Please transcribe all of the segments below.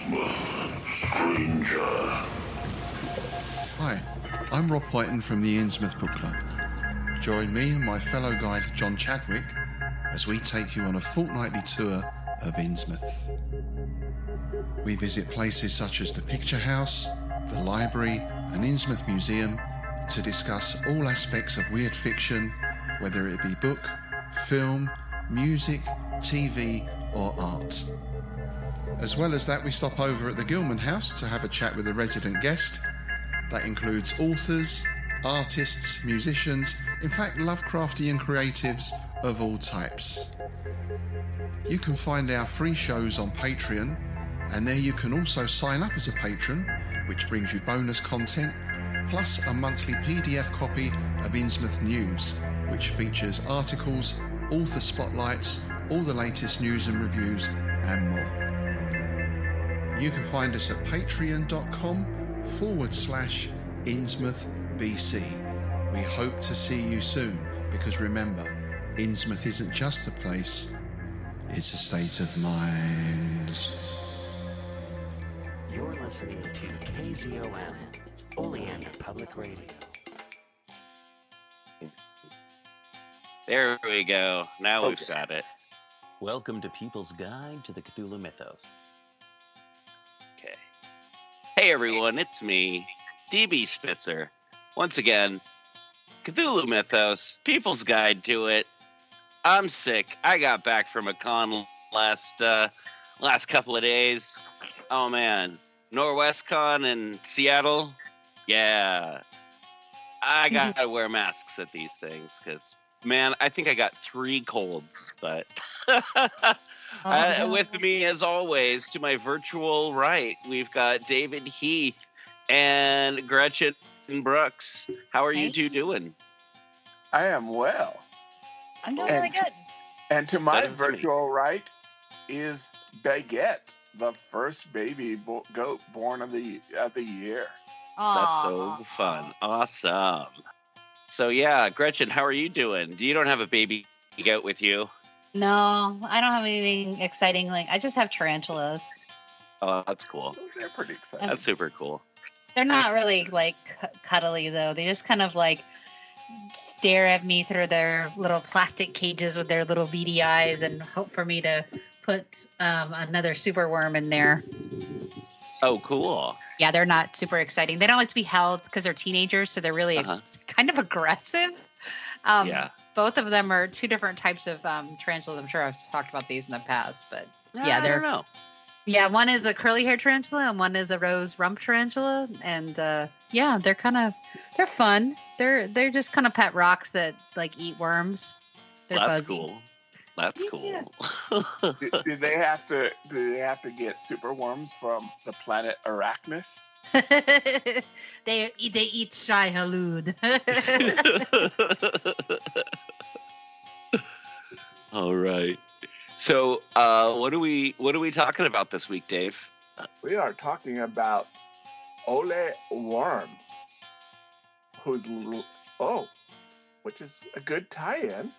Innsmouth, stranger. Hi, I'm Rob Whiten from the Innsmouth Book Club. Join me and my fellow guide John Chadwick as we take you on a fortnightly tour of Innsmouth. We visit places such as the Picture House, the library and Innsmouth Museum to discuss all aspects of weird fiction, whether it be book, film, music, TV or art. As well as that, we stop over at the Gilman House to have a chat with a resident guest. That includes authors, artists, musicians, in fact Lovecraftian creatives of all types. You can find our free shows on Patreon, and there you can also sign up as a patron, which brings you bonus content, plus a monthly PDF copy of Innsmouth News, which features articles, author spotlights, all the latest news and reviews, and more. You can find us at patreon.com/InnsmouthBC. We hope to see you soon, because remember, Innsmouth isn't just a place, it's a state of mind. You're listening to KZOM, Oleander Public Radio. There we go. Now we've got it. Welcome to People's Guide to the Cthulhu Mythos. Okay. Hey everyone, it's me, DB Spitzer. Once again, Cthulhu Mythos, People's Guide to it. I'm sick. I got back from a con last couple of days. Oh man, NorwestCon in Seattle. Yeah, I gotta wear masks at these things because, man, I think I got 3 colds. But with me, as always, to my virtual right, we've got David Heath and Gretchen Brooks. How are you two doing? I am well. I'm doing really good. And to my virtual right is Baguette, the first baby goat born of the year. Aww. That's so fun. Awesome. So yeah, Gretchen, how are you doing? You don't have a baby goat with you? No, I don't have anything exciting. Like, I just have tarantulas. Oh, that's cool. They're pretty exciting. That's super cool. They're not really like cuddly though. They just kind of like stare at me through their little plastic cages with their little beady eyes and hope for me to put another super worm in there. Oh, cool. Yeah, they're not super exciting. They don't like to be held because they're teenagers, so they're really kind of aggressive. Yeah. Both of them are 2 different types of tarantulas. I'm sure I've talked about these in the past, but yeah, I don't know. Yeah, one is a curly hair tarantula and one is a rose rump tarantula, and yeah, they're fun. They're just kind of pet rocks that like eat worms. They're That's fuzzy. cool. That's cool. do they have to get super worms from the planet Arachnus? they eat Shai Halud. All right. So, what are we talking about this week, Dave? We are talking about Ole Worm, which is a good tie-in,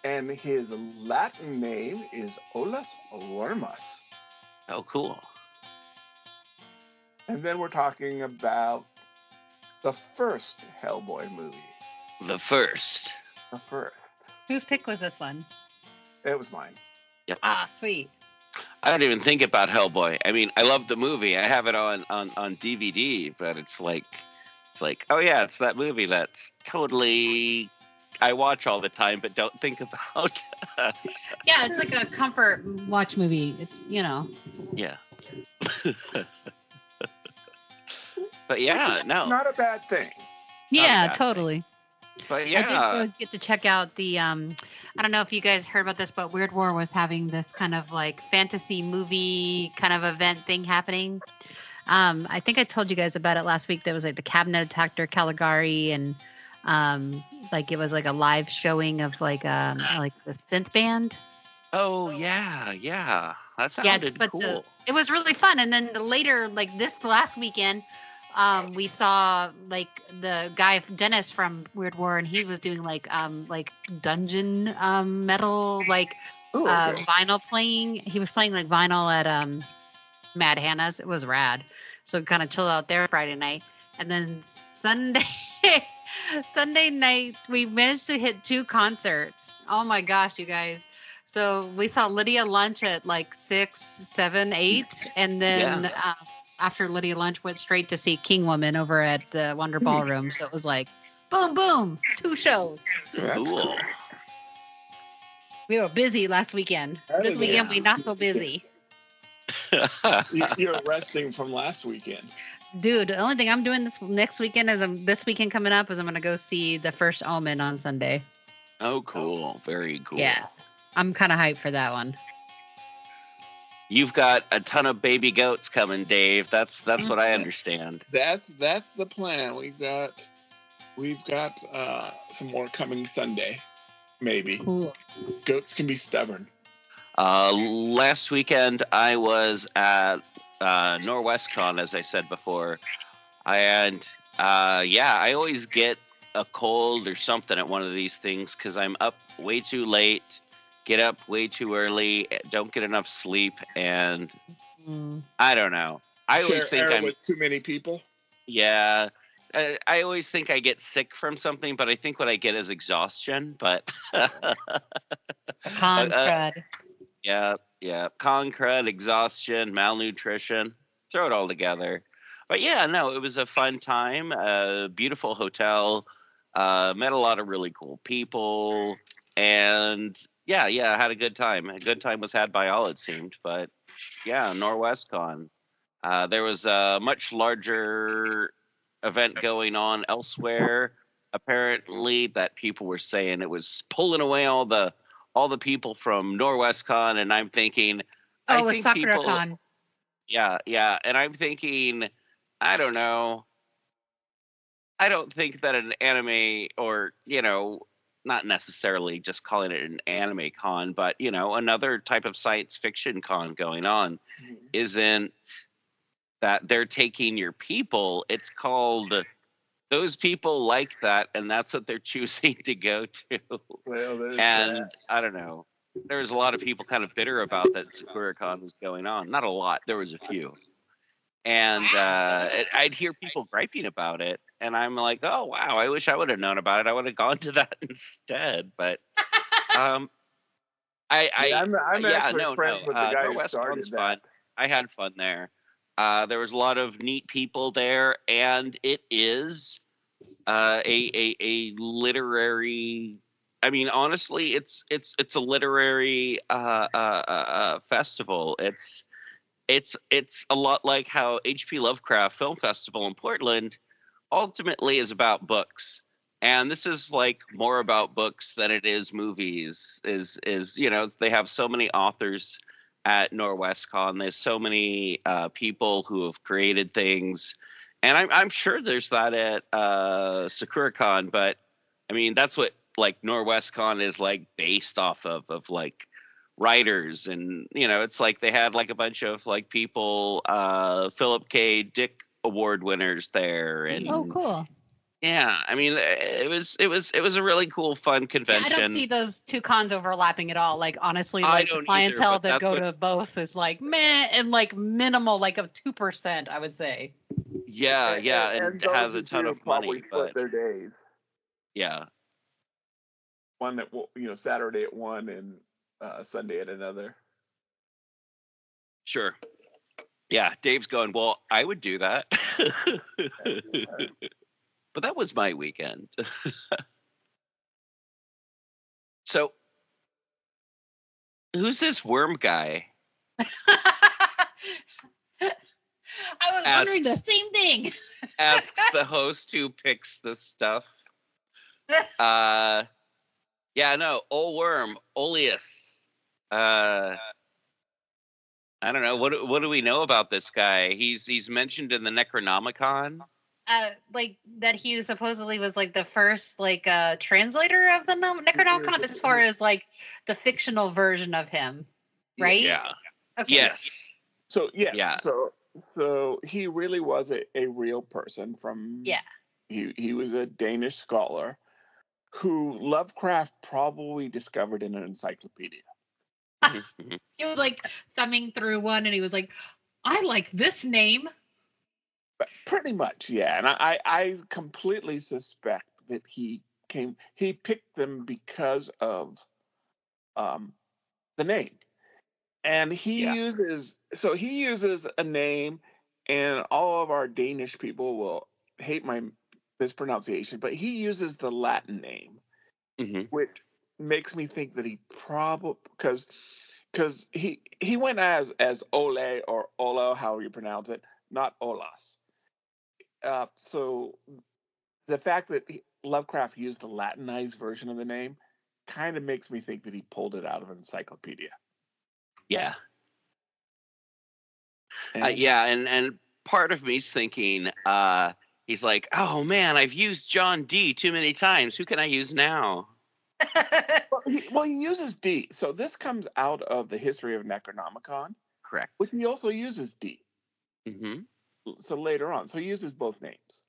and his Latin name is Olaus Wormus. Oh, cool. And then we're talking about the first Hellboy movie. The first. Whose pick was this one? It was mine. Yep. Ah, sweet. I don't even think about Hellboy. I mean, I love the movie. I have it on DVD, but it's like, oh yeah, it's that movie that's totally I watch all the time, but don't think about. Yeah, it's like a comfort watch movie. It's, Yeah. But yeah, no. Not a bad thing. Yeah, totally. But yeah. I did get to check out the, I don't know if you guys heard about this, but Weird War was having this kind of like fantasy movie kind of event thing happening. I think I told you guys about it last week. There was like the Cabinet of Dr. Caligari, and like it was like a live showing of like the synth band. Oh yeah. That sounded cool. It was really fun. And then later, like this last weekend, we saw like the guy Dennis from Weird War, and he was doing like dungeon metal, like vinyl playing. He was playing like vinyl at Mad Hannah's. It was rad. So kind of chilled out there Friday night. And then Sunday Sunday night, we managed to hit 2 concerts. Oh my gosh, you guys. So we saw Lydia Lunch at like 6, 7, 8. And then after Lydia Lunch, went straight to see King Woman over at the Wonder Ballroom. So it was like, boom, boom, 2 shows. Cool. We were busy last weekend. This weekend, we not so busy. You're resting from last weekend. Dude, the only thing I'm doing this weekend coming up is I'm going to go see the first Omen on Sunday. Oh, cool. Very cool. Yeah. I'm kind of hyped for that one. You've got a ton of baby goats coming, Dave. That's what I understand. That's the plan. We've got some more coming Sunday, maybe. Cool. Goats can be stubborn. Last weekend I was at NorwestCon, as I said before, and I always get a cold or something at one of these things because I'm up way too late, get up way too early, don't get enough sleep, and I don't know. I always think I'm with too many people. Yeah, I always think I get sick from something, but I think what I get is exhaustion. But Con crud. Yeah, con crud, exhaustion, malnutrition, throw it all together. But yeah, no, it was a fun time, beautiful hotel, met a lot of really cool people, and yeah, had a good time. A good time was had by all, it seemed. But yeah, NorwestCon. There was a much larger event going on elsewhere, apparently, that people were saying it was pulling away all the people from NorwestCon, and I'm thinking, it was SakuraCon. Yeah, and I'm thinking, I don't know. I don't think that an anime, or not necessarily just calling it an anime con, but another type of science fiction con going on, isn't that they're taking your people. It's called those people like that, and that's what they're choosing to go to. Well, and I don't know. There was a lot of people kind of bitter about that SakuraCon was going on. Not a lot. There was a few. And I'd hear people griping about it, and I'm like, oh, wow, I wish I would have known about it. I would have gone to that instead. But I'm actually friends with the guy who started that. Fun. I had fun there. There was a lot of neat people there, and it is a literary. I mean, honestly, it's a literary festival. It's a lot like how H.P. Lovecraft Film Festival in Portland ultimately is about books, and this is like more about books than it is movies. They have so many authors at NorwestCon. There's so many people who have created things, and I'm sure there's that at SakuraCon. But I mean, that's what like NorwestCon is like based off of like writers, and it's like they had like a bunch of like people, Philip K. Dick Award winners there, and oh, cool. Yeah, I mean, it was a really cool, fun convention. Yeah, I don't see those 2 cons overlapping at all. Like, honestly, like the clientele that go to both is like meh, and like minimal, like of 2%, I would say. Yeah, and it has a ton of money, but their days. Yeah. One at Saturday at 1 and Sunday at another. Sure. Yeah, Dave's going, well, I would do that. But that was my weekend. So, who's this worm guy? I was wondering the same thing. Asks the host who picks the stuff. Old worm, OLAUS. I don't know. What do we know about this guy? He's mentioned in the Necronomicon. Like that he supposedly was like the first like translator of the Necronomicon as far as like the fictional version of him, right? Yeah. Okay. Yes. So so he really was a real person from. Yeah. He was a Danish scholar who Lovecraft probably discovered in an encyclopedia. He was like thumbing through one, and he was like, I like this name. Pretty much, yeah. And I completely suspect that he picked them because of the name. And he uses a name, and all of our Danish people will hate this pronunciation, but he uses the Latin name, which makes me think that he probably because he went as Ole or Olo, however you pronounce it, not OLAUS. So the fact that Lovecraft used the Latinized version of the name kind of makes me think that he pulled it out of an encyclopedia. Yeah. And part of me's thinking, he's like, oh man, I've used John D too many times. Who can I use now? Well, he uses D. So this comes out of the History of Necronomicon. Correct. Which he also uses D. Mm-hmm. So later on. So he uses both names.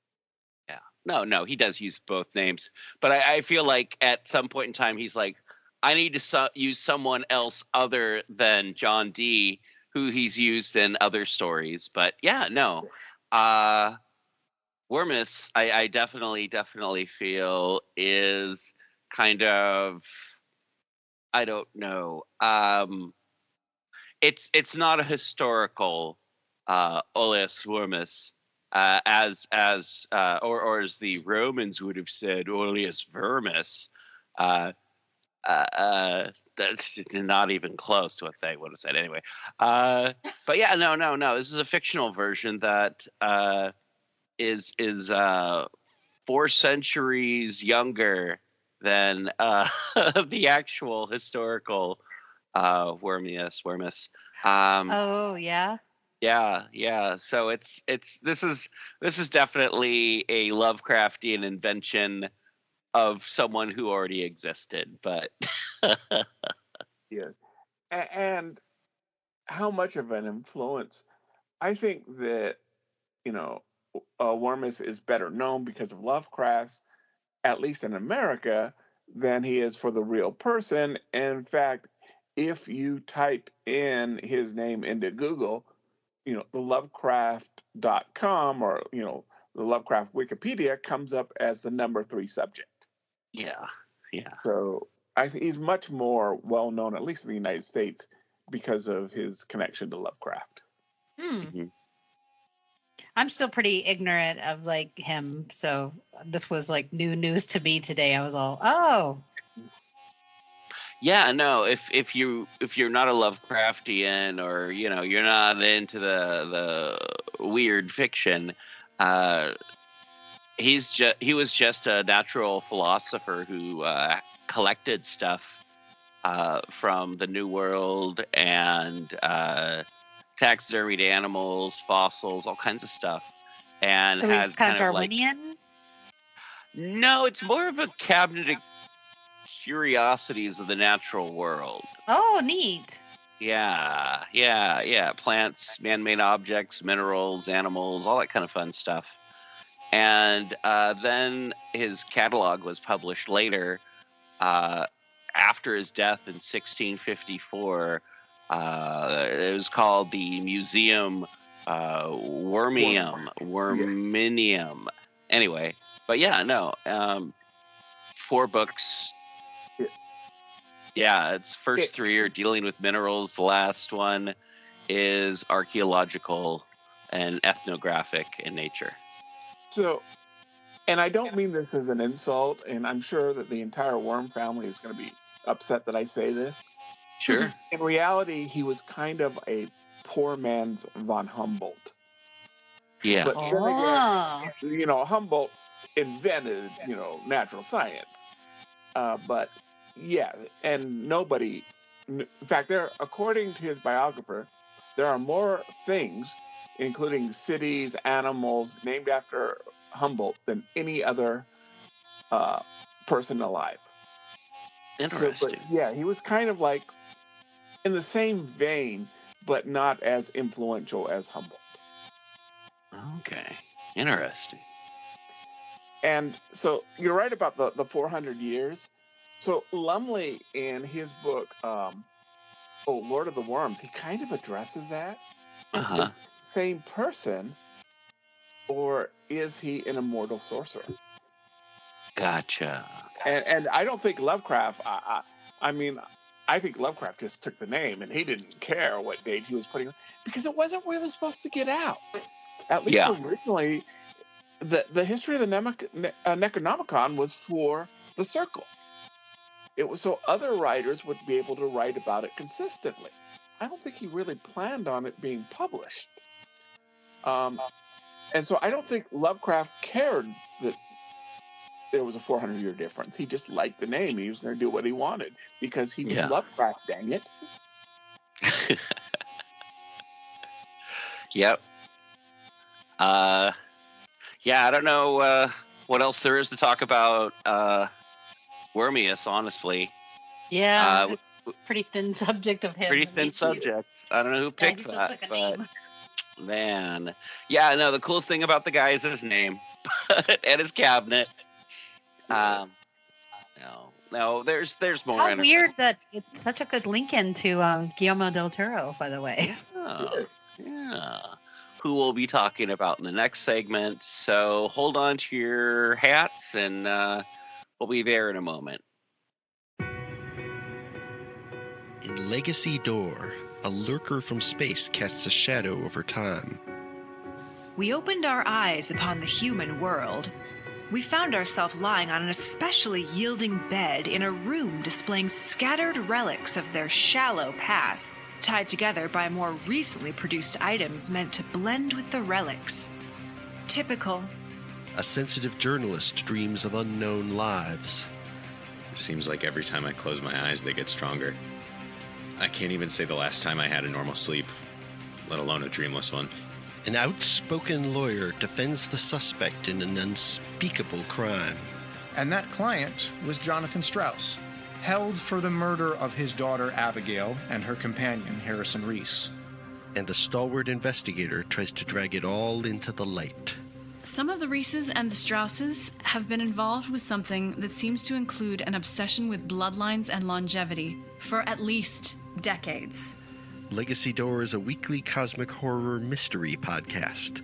Yeah. No, he does use both names. But I feel like at some point in time, he's like, I need to use someone else other than John D, who he's used in other stories. But yeah, no. WORMIUS, I definitely feel is kind of, I don't know. It's not a historical OLAUS WORMIUS, as the Romans would have said, OLAUS VERMIS. That's not even close to what they would have said anyway. But yeah, no. This is a fictional version that is 4 centuries younger than the actual historical WORMIUS. Oh yeah. Yeah. So this is definitely a Lovecraftian invention of someone who already existed, but yeah. And how much of an influence? I think that WORMIUS is better known because of Lovecraft, at least in America, than he is for the real person. In fact, if you type in his name into Google, the Lovecraft.com or the Lovecraft Wikipedia comes up as the number 3 subject. Yeah. So I think he's much more well known, at least in the United States, because of his connection to Lovecraft. Mm-hmm. I'm still pretty ignorant of like him, so this was like new news to me today. I was all, oh. Yeah, no. If you're not a Lovecraftian, or you're not into the weird fiction, he was just a natural philosopher who collected stuff from the New World and taxidermied animals, fossils, all kinds of stuff. And so he's kind of Darwinian? No, it's more of a cabinet of curiosities of the natural world. Oh, neat. Yeah. Plants, man-made objects, minerals, animals, all that kind of fun stuff. And then his catalog was published later, after his death in 1654. It was called the Museum Worminium. Anyway, but yeah, no. 4 books. Yeah, its first 3 are dealing with minerals. The last one is archaeological and ethnographic in nature. So, and I don't mean this as an insult, and I'm sure that the entire Worm family is going to be upset that I say this. Sure. In reality, he was kind of a poor man's von Humboldt. Yeah. But then again, Humboldt invented, natural science. But yeah, and nobody, in fact, according to his biographer, there are more things, including cities, animals, named after Humboldt than any other person alive. Interesting. So, but yeah, he was kind of like in the same vein, but not as influential as Humboldt. Okay, interesting. And so you're right about the 400 years. So Lumley, in his book, Lord of the Worms, he kind of addresses that. Uh-huh. Same person, or is he an immortal sorcerer? Gotcha. And I don't think Lovecraft. I mean, I think Lovecraft just took the name and he didn't care what date he was putting, because it wasn't really supposed to get out. At least originally, the history of the Necronomicon was for the Circle. It was so other writers would be able to write about it consistently. I don't think he really planned on it being published. And so I don't think Lovecraft cared that there was a 400-year difference. He just liked the name. He was going to do what he wanted because he was Lovecraft, dang it. Yep. Yeah, I don't know what else there is to talk about Wormius, honestly. Yeah, it's a pretty thin subject of him. Pretty thin subject. I don't know who picked that, but man. Yeah, no, the coolest thing about the guy is his name and his cabinet. No, there's more. How weird that it's such a good link into Guillermo del Toro, by the way. Yeah. Who we'll be talking about in the next segment. So hold on to your hats, and we'll be there in a moment. In Legacy Door, a lurker from space casts a shadow over time. We opened our eyes upon the human world. We found ourselves lying on an especially yielding bed in a room displaying scattered relics of their shallow past, tied together by more recently produced items meant to blend with the relics. Typical. A sensitive journalist dreams of unknown lives. It seems like every time I close my eyes, they get stronger. I can't even say the last time I had a normal sleep, let alone a dreamless one. An outspoken lawyer defends the suspect in an unspeakable crime. And that client was Jonathan Strauss, held for the murder of his daughter Abigail and her companion Harrison Reese. And a stalwart investigator tries to drag it all into the light. Some of the Reeses and the Strausses have been involved with something that seems to include an obsession with bloodlines and longevity for at least decades. Legacy Door is a weekly cosmic horror mystery podcast.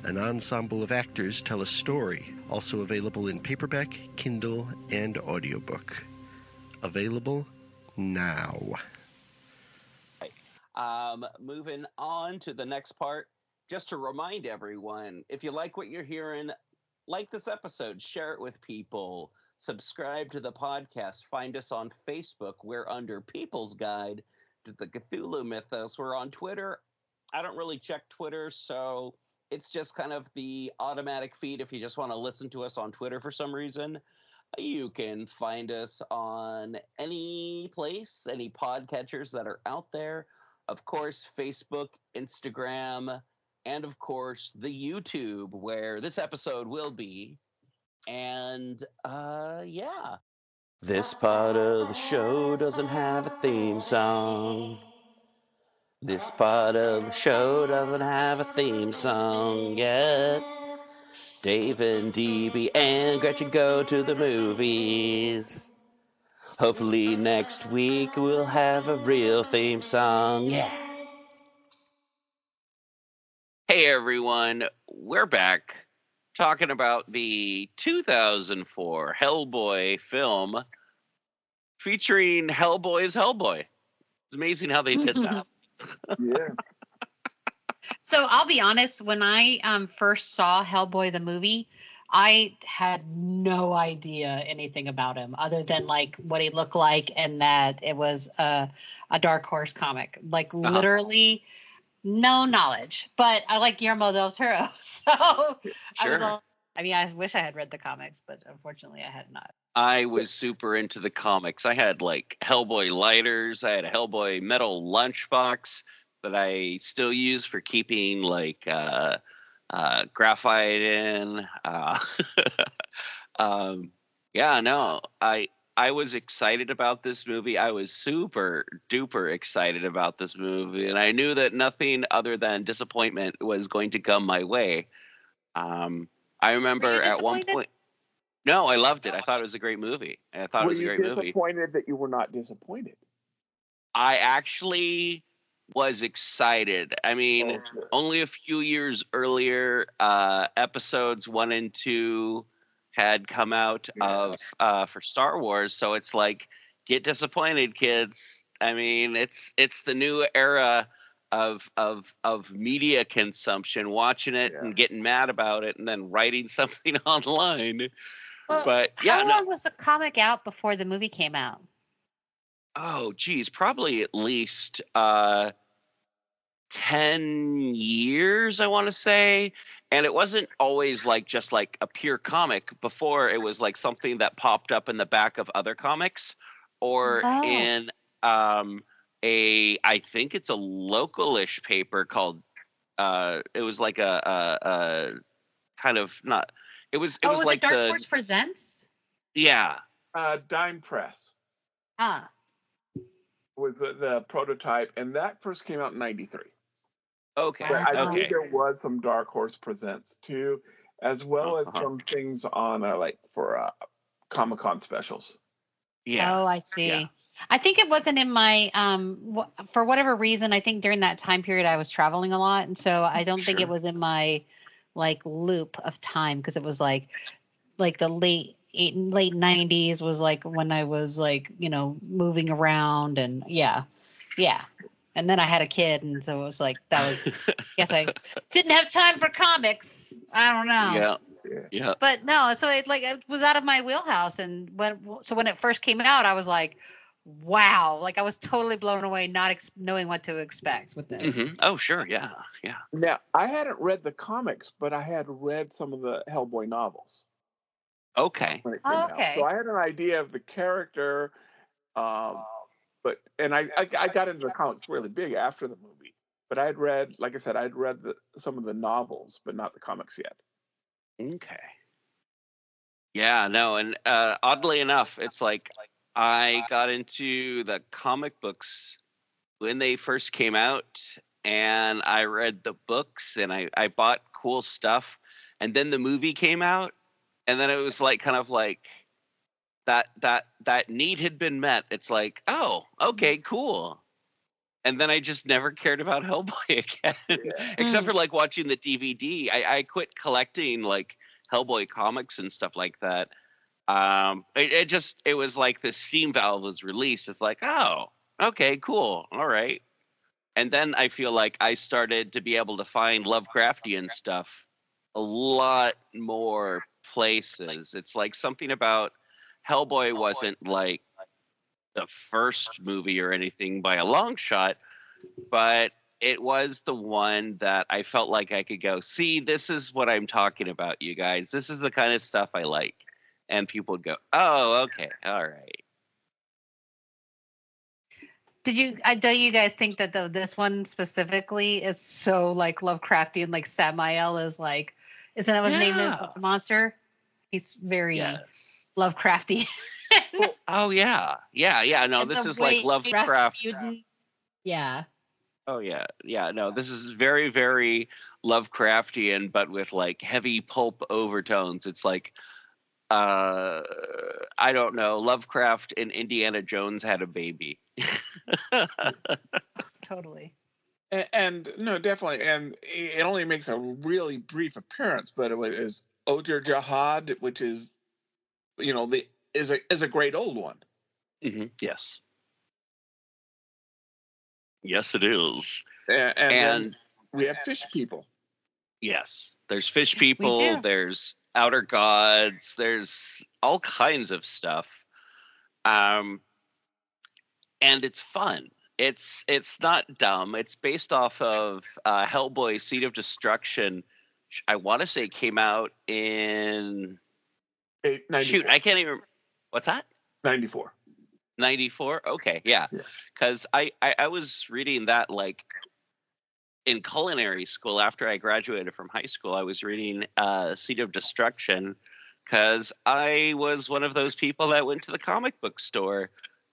An ensemble of actors tell a story, also available in paperback, Kindle, and audiobook. Available now. Moving on to the next part, just to remind everyone, if you like what you're hearing, like this episode, share it with people, subscribe to the podcast, find us on Facebook. We're under People's Guide to the Cthulhu Mythos. We're on Twitter. I don't really check Twitter, so it's just kind of the automatic feed if you just want to listen to us on Twitter for some reason. You can find us on any place, any podcatchers that are out there. Of course, Facebook, Instagram, and of course, the YouTube, where this episode will be. And, yeah. This part of the show doesn't have a theme song. This part of the show doesn't have a theme song yet. Dave and DB and Gretchen go to the movies. Hopefully next week we'll have a real theme song. Yeah. Hey everyone, we're back talking about the 2004 Hellboy film featuring Hellboy's Hellboy. It's amazing how they did that. Yeah. So I'll be honest, when I first saw Hellboy the movie, I had no idea anything about him other than like what he looked like and that it was a Dark Horse comic. Like literally no knowledge. But I like Guillermo del Toro, so Sure. I wish I had read the comics, but unfortunately I had not. I was super into the comics. I had like Hellboy lighters. I had a Hellboy metal lunchbox that I still use for keeping like graphite in. Yeah, no, I was excited about this movie. I was super duper excited about this movie, and I knew that nothing other than disappointment was going to come my way. I remember at one point. No, I loved it. I thought it was a great movie. I thought it was a great movie. Were you disappointed that you were not disappointed? I actually was excited. I mean, only a few years earlier, episodes 1 and 2 had come out of for Star Wars, so it's like, get disappointed, kids. I mean, it's the new era of media consumption, watching it and getting mad about it, and then writing something online. Well, But how long was the comic out before the movie came out? Oh, geez, probably at least 10 years, I want to say. And it wasn't always like just like a pure comic. Before, it was like something that popped up in the back of other comics, or in I think it's a localish paper called it was like a kind of not it was like it Dark the Horse Presents? Yeah. Dime Press Ah. was the prototype, and that first came out in '93. Okay. But I think there was some Dark Horse Presents too, as well as some things on like for Comic-Con specials. Yeah. Oh, I see. Yeah. I think it wasn't in my for whatever reason. I think during that time period I was traveling a lot, and so I don't think it was in my like loop of time, because it was like the late 90s was like when I was like, you know, moving around, and yeah. And then I had a kid, and so it was like that was guess I didn't have time for comics. I don't know. Yeah. But no, so it was out of my wheelhouse, and when it first came out, I was like, wow, like I was totally blown away, not knowing what to expect with this. Mm-hmm. Oh, sure, yeah. Now, I hadn't read the comics, but I had read some of the Hellboy novels. Okay. When it came out. So I had an idea of the character, but I got into the comics really big after the movie. But I had read, like I said, I'd read some of the novels, but not the comics yet. Okay. Yeah, no, and oddly enough, it's like I got into the comic books when they first came out, and I read the books, and I bought cool stuff, and then the movie came out, and then it was like kind of like that need had been met. It's like, oh, okay, cool. And then I just never cared about Hellboy again, except for like watching the DVD. I quit collecting like Hellboy comics and stuff like that. It was like the steam valve was released. It's like, oh, okay, cool, all right. And then I feel like I started to be able to find Lovecraftian stuff a lot more places. It's like something about Hellboy wasn't like the first movie or anything by a long shot, but it was the one that I felt like I could go, see, this is what I'm talking about, you guys. This is the kind of stuff I like. And people would go, oh, okay, all right. Do you guys think that this one specifically is so like Lovecraftian, like Samael is like, isn't that his name is the monster? He's very Lovecraftian. Oh yeah. No, And this the is like Lovecraft. Rasputin. Yeah. Oh yeah. No, this is very, very Lovecraftian, but with like heavy pulp overtones. It's like, I don't know, Lovecraft and Indiana Jones had a baby. Totally. And no, definitely. And it only makes a really brief appearance, but it is YEGG-HA, which is, you know, is a great old one. Mm-hmm. Yes. Yes, it is. And we have fish people. Yes, there's fish people. There's outer gods. There's all kinds of stuff. And it's fun. It's not dumb. It's based off of Hellboy: Seed of Destruction. I want to say came out in. Shoot, I can't even. What's that? 94. 94. Okay, yeah. Because I was reading that like in culinary school after I graduated from high school. I was reading Seed of Destruction because I was one of those people that went to the comic book store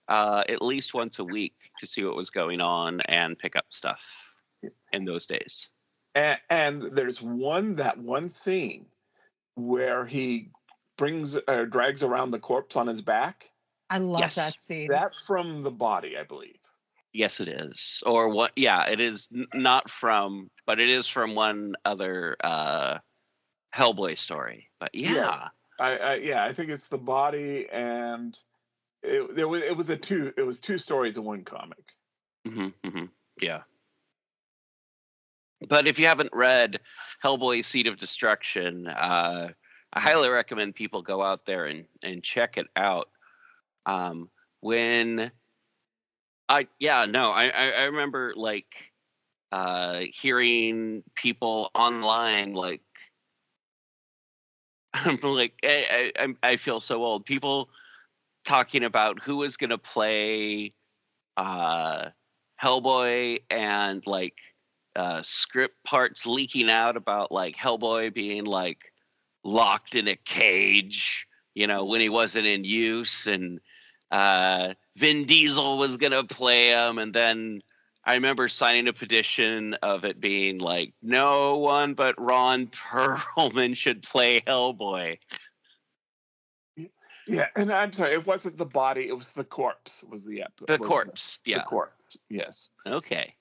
at least once a week to see what was going on and pick up stuff in those days. And there's one scene where he drags around the corpse on his back. I love that scene. That's from the body, I believe. Yes, it is. Or what? Yeah, it is not from, but it is from one other Hellboy story. But yeah. I think it's the body, and it was two stories in one comic. Yeah. But if you haven't read Hellboy: Seed of Destruction, I highly recommend people go out there and check it out. When I remember like hearing people online like I'm like I feel so old. People talking about who was gonna play Hellboy, and like script parts leaking out about like Hellboy being like locked in a cage, when he wasn't in use, and Vin Diesel was gonna play him, and then I remember signing a petition of it being like, no one but Ron Perlman should play Hellboy. Yeah, and I'm sorry, it wasn't the body; it was the corpse. Was the corpse? Yeah, the corpse. Yes. Okay.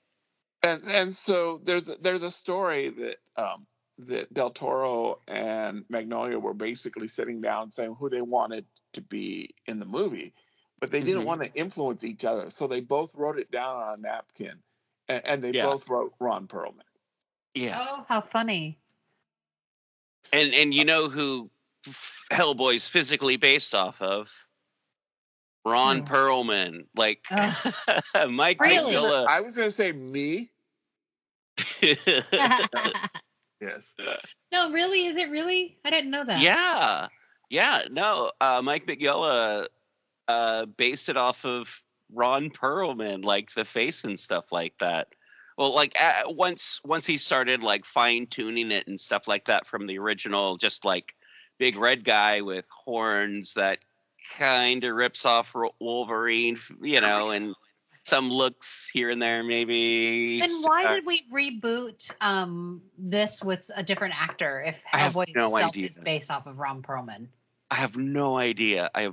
And so there's a story that Del Toro and Magnolia were basically sitting down saying who they wanted to be in the movie, but they didn't want to influence each other, so they both wrote it down on a napkin, and they both wrote Ron Perlman. Yeah. Oh, how funny! And you know who Hellboy's physically based off of? Ron Perlman, like Mike Really? Mignola. I was gonna say me. Yes. No, really? Is it really? I didn't know that. Yeah. No, Mike Mignola based it off of Ron Perlman, like the face and stuff like that. Well, like once he started like fine tuning it and stuff like that from the original, just like big red guy with horns that kind of rips off Wolverine, and some looks here and there maybe. Then why did we reboot this with a different actor if Hellboy himself is based off of Ron Perlman? I have no idea. I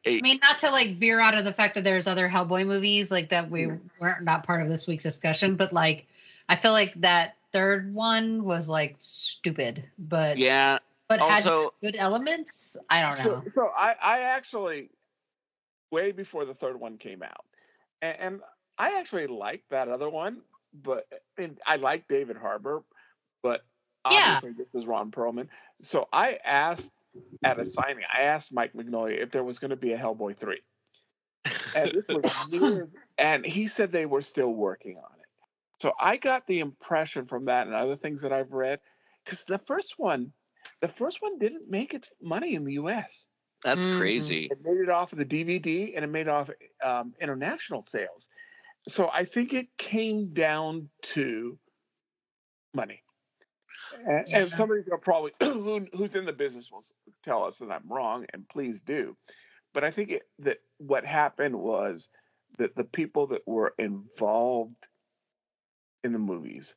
mean, not to like veer out of the fact that there's other Hellboy movies like that we weren't not part of this week's discussion, but like I feel like that third one was like stupid, but had good elements. I don't know. So I actually, way before the third one came out, and I actually liked that other one, and I like David Harbour, but obviously this is Ron Perlman. So I asked at a signing, Mike Mignola if there was going to be a Hellboy 3. And this was and he said they were still working on it. So I got the impression from that and other things that I've read, because the first one didn't make its money in the US. That's crazy. It made it off of the DVD and it made it off international sales. So I think it came down to money. And somebody probably who's in the business will tell us that I'm wrong, and please do. But I think that what happened was that the people that were involved in the movies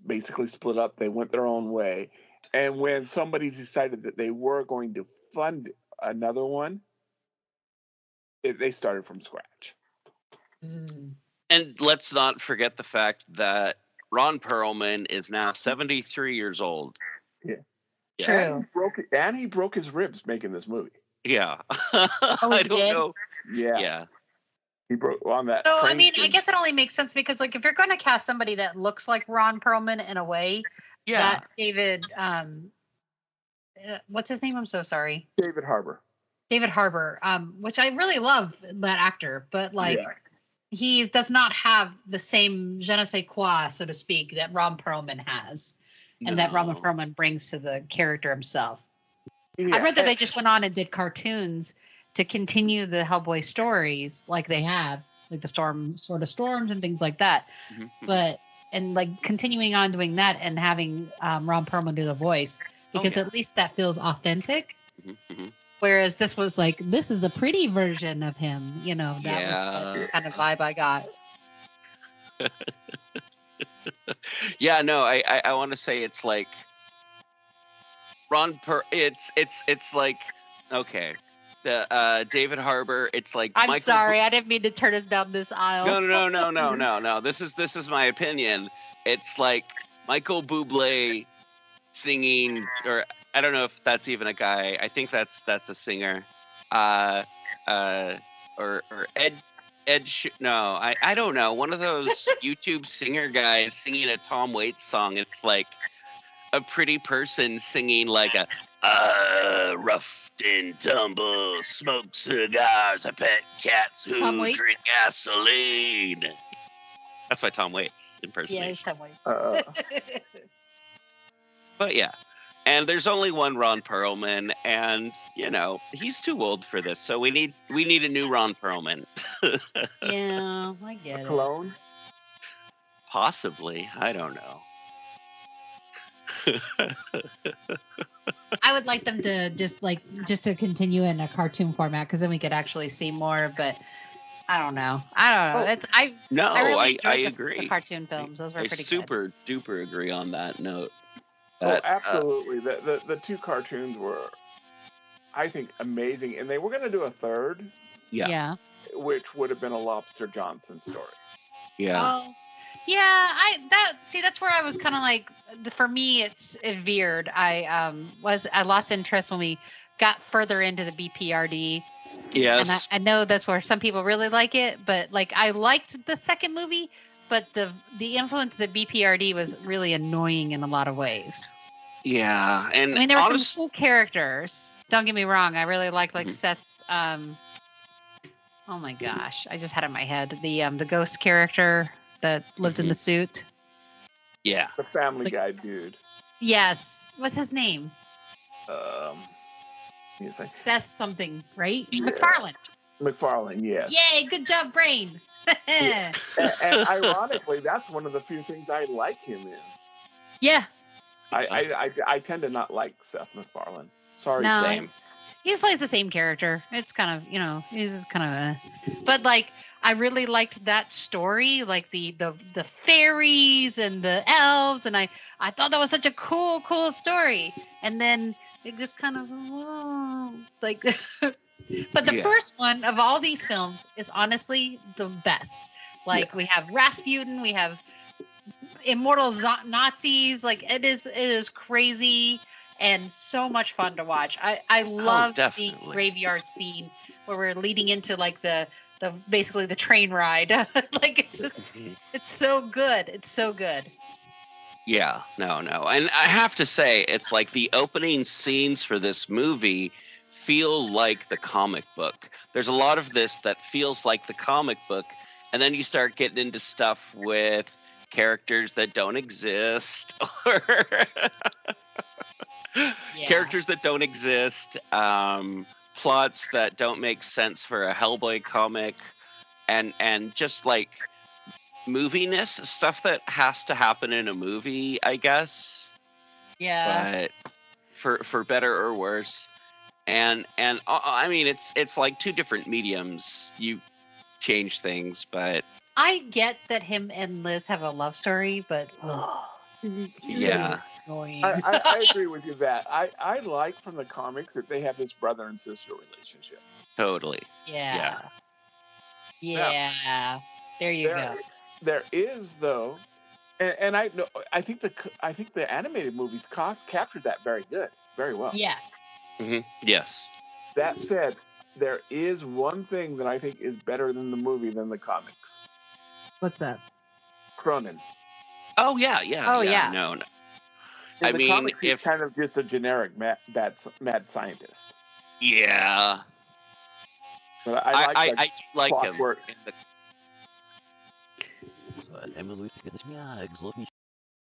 basically split up. They went their own way. And when somebody decided that they were going to fund another one, they started from scratch. And let's not forget the fact that Ron Perlman is now 73 years old. Yeah. True. And he broke his ribs making this movie. Yeah. I don't know. Yeah. He broke on that. So, I mean, I guess it only makes sense because, like, if you're going to cast somebody that looks like Ron Perlman in a way, that David, what's his name? I'm so sorry. David Harbour, which I really love that actor, but, like, he does not have the same je ne sais quoi, so to speak, that Ron Perlman has, and that Ron Perlman brings to the character himself. I read that they just went on and did cartoons to continue the Hellboy stories like they have, like the Storms and things like that. But, and like continuing on doing that and having Ron Perlman do the voice, because at least that feels authentic. Whereas this was like, this is a pretty version of him, that was the kind of vibe I got. I want to say it's like it's like, okay, the David Harbour. It's like I'm Michael sorry, I didn't mean to turn us down this aisle. No. This is my opinion. It's like Michael Bublé singing, or I don't know if that's even a guy. I think that's a singer. Or no, I don't know. One of those YouTube singer guys singing a Tom Waits song. It's like a pretty person singing like a rough and tumble, smoke cigars, I pet cats who drink gasoline. That's my Tom Waits impersonation. Yeah, it's Tom Waits. But yeah. And there's only one Ron Perlman, and he's too old for this. So we need a new Ron Perlman. Yeah, I get it. Clone? Possibly, I don't know. I would like them to just to continue in a cartoon format, because then we could actually see more. But I don't know. I really enjoyed agree. The cartoon films. Those were pretty good. Super duper agree on that note. Absolutely. The two cartoons were, I think, amazing, and they were going to do a third. Yeah. Which would have been a Lobster Johnson story. Yeah. Oh, yeah. That's where I was kind of like, for me, it veered. I lost interest when we got further into the BPRD. Yes. And I know that's where some people really like it, but like I liked the second movie. But the influence of the BPRD was really annoying in a lot of ways. Yeah, and I mean, there were some cool characters. Don't get me wrong. I really liked Seth. Oh my gosh, I just had it in my head the ghost character that lived in the suit. Yeah, the Family Guy dude. Yes, what's his name? Seth something, right? Yeah. MacFarlane, yes. Yay! Good job, brain. and ironically, that's one of the few things I like him in. Yeah. I tend to not like Seth MacFarlane. Sorry, no, Sam. He plays the same character. It's kind of, he's kind of but like I really liked that story, like the fairies and the elves, and I thought that was such a cool story. And then it just kind of like but the first one of all these films is honestly the best. Like we have Rasputin, we have immortal Nazis. Like it is crazy and so much fun to watch. I love the graveyard scene where we're leading into like the basically the train ride. Like it's just it's so good. It's so good. Yeah, no. And I have to say, it's like the opening scenes for this movie feel like the comic book. There's a lot of this that feels like the comic book, and then you start getting into stuff with characters that don't exist, or characters that don't exist, plots that don't make sense for a Hellboy comic, and just like moviness, stuff that has to happen in a movie, I guess. Yeah. But for better or worse. And I mean, it's like two different mediums. You change things, but I get that him and Liz have a love story, but it's really annoying. I agree with you that I like from the comics that they have this brother and sister relationship. Totally. Yeah. There you go. There is though, and I think the animated movies captured that very well. Yeah. Mm-hmm. Yes. That said, there is one thing that I think is better than the movie than the comics. What's that? Cronin. Oh yeah. No. I mean, he's kind of just a generic mad scientist. Yeah. But I like him.